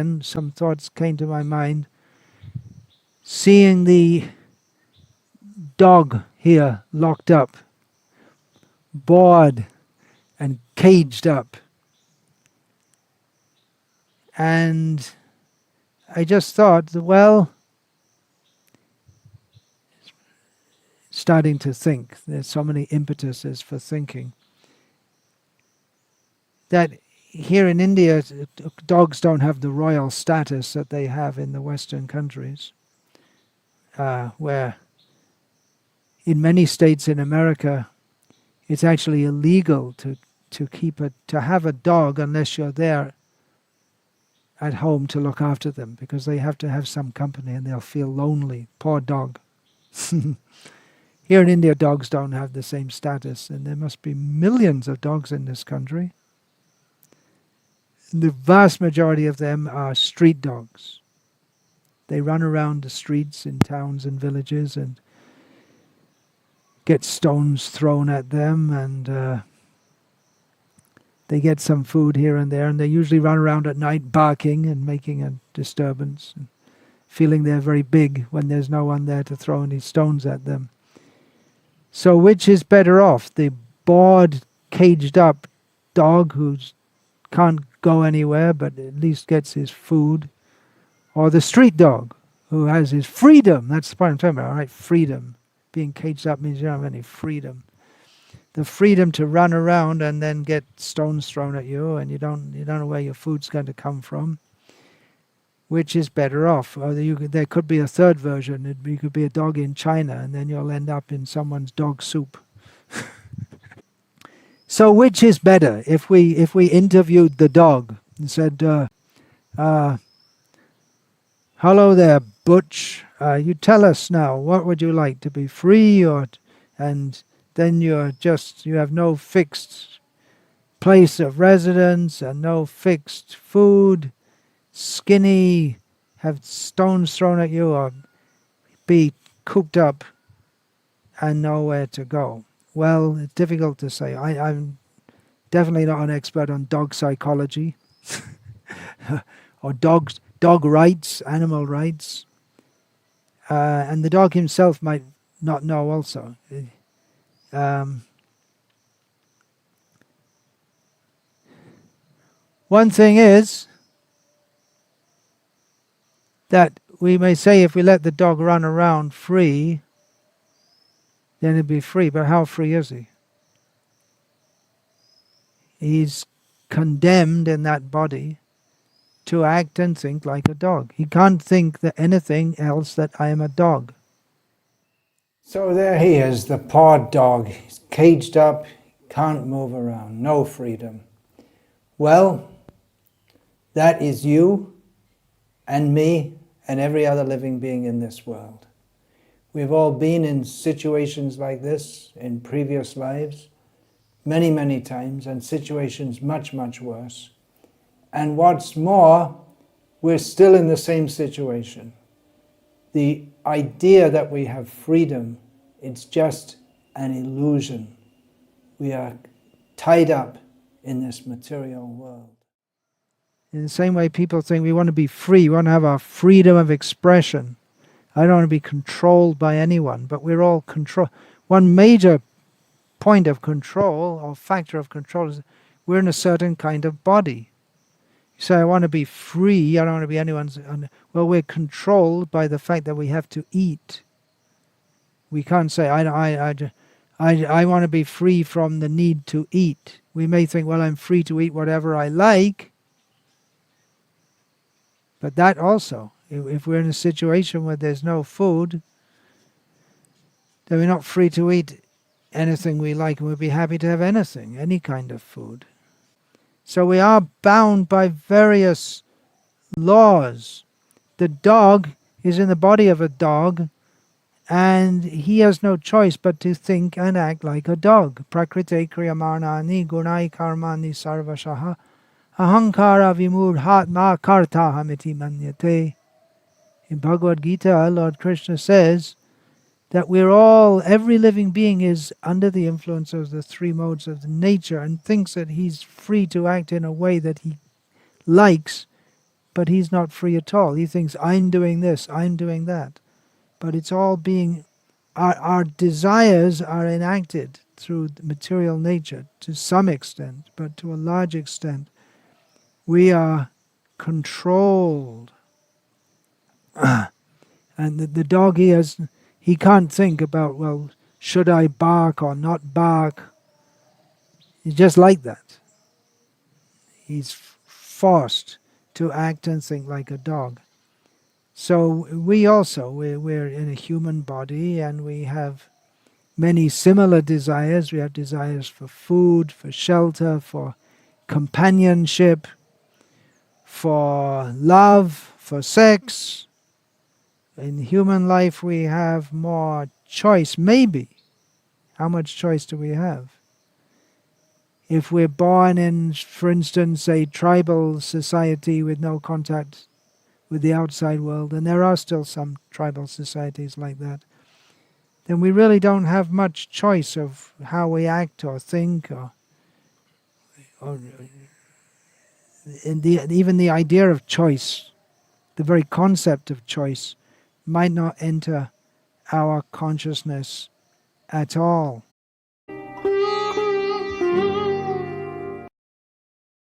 and some thoughts came to my mind. Seeing the dog here locked up, bored and caged up. And I just thought, well, starting to think, there's so many impetuses for thinking, that here in India, dogs don't have the royal status that they have in the Western countries, where in many states in America, it's actually illegal to have a dog unless you're there at home to look after them, because they have to have some company and they'll feel lonely. Poor dog. Here in India, dogs don't have the same status, and there must be millions of dogs in this country. The vast majority of them are street dogs. They run around the streets in towns and villages and get stones thrown at them, and they get some food here and there, and they usually run around at night barking and making a disturbance, and feeling they're very big when there's no one there to throw any stones at them. So which is better off? The bored, caged up dog who can't go anywhere but at least gets his food, or the street dog who has his freedom? That's the point I'm talking about, all right? Freedom. Being caged up means you don't have any freedom. The freedom to run around and then get stones thrown at you, and you don't know where your food's going to come from. Which is better off? Or there could be a third version. You could be a dog in China, and then you'll end up in someone's dog soup. So which is better? If we interviewed the dog and said, "Hello there, Butch. You tell us now. What would you like, to be free, and then you have no fixed place of residence and no fixed food, skinny, have stones thrown at you, or be cooped up and nowhere to go?" Well, it's difficult to say. I'm definitely not an expert on dog psychology or dog rights, animal rights. And the dog himself might not know also. One thing is that we may say if we let the dog run around free, then he'd be free. But how free is he? He's condemned in that body to act and think like a dog. He can't think that anything else that I am a dog. So there he is, the poor dog. He's caged up, can't move around, no freedom. Well, that is you and me and every other living being in this world. We've all been in situations like this in previous lives, many, many times, and situations much, much worse. And what's more, we're still in the same situation. The idea that we have freedom, it's just an illusion. We are tied up in this material world. In the same way people think we want to be free, we want to have our freedom of expression. I don't want to be controlled by anyone, but we're all controlled. One major point of control, or factor of control, is we're in a certain kind of body. You say, I want to be free, I don't want to be anyone's... Well, we're controlled by the fact that we have to eat. We can't say, I want to be free from the need to eat. We may think, well, I'm free to eat whatever I like. But that also, if we're in a situation where there's no food, then we're not free to eat anything we like, and we'd be happy to have anything, any kind of food. So we are bound by various laws. The dog is in the body of a dog, and he has no choice but to think and act like a dog. Prakrite kriyamarnani gunai karmani sarvashaha ahankara vimurhatma kartahamiti manyate. In Bhagavad Gita, Lord Krishna says that we're all, every living being is under the influence of the three modes of nature and thinks that he's free to act in a way that he likes, but he's not free at all. He thinks, I'm doing this, I'm doing that. But it's all being, our desires are enacted through material nature to some extent, but to a large extent, we are controlled. And the dog, he can't think about, well, should I bark or not bark? He's just like that. He's forced to act and think like a dog. So we also, we're in a human body and we have many similar desires. We have desires for food, for shelter, for companionship, for love, for sex. In human life we have more choice, maybe. How much choice do we have? If we're born in, for instance, a tribal society with no contact with the outside world, and there are still some tribal societies like that, then we really don't have much choice of how we act or think, or even the idea of choice, the very concept of choice, might not enter our consciousness at all.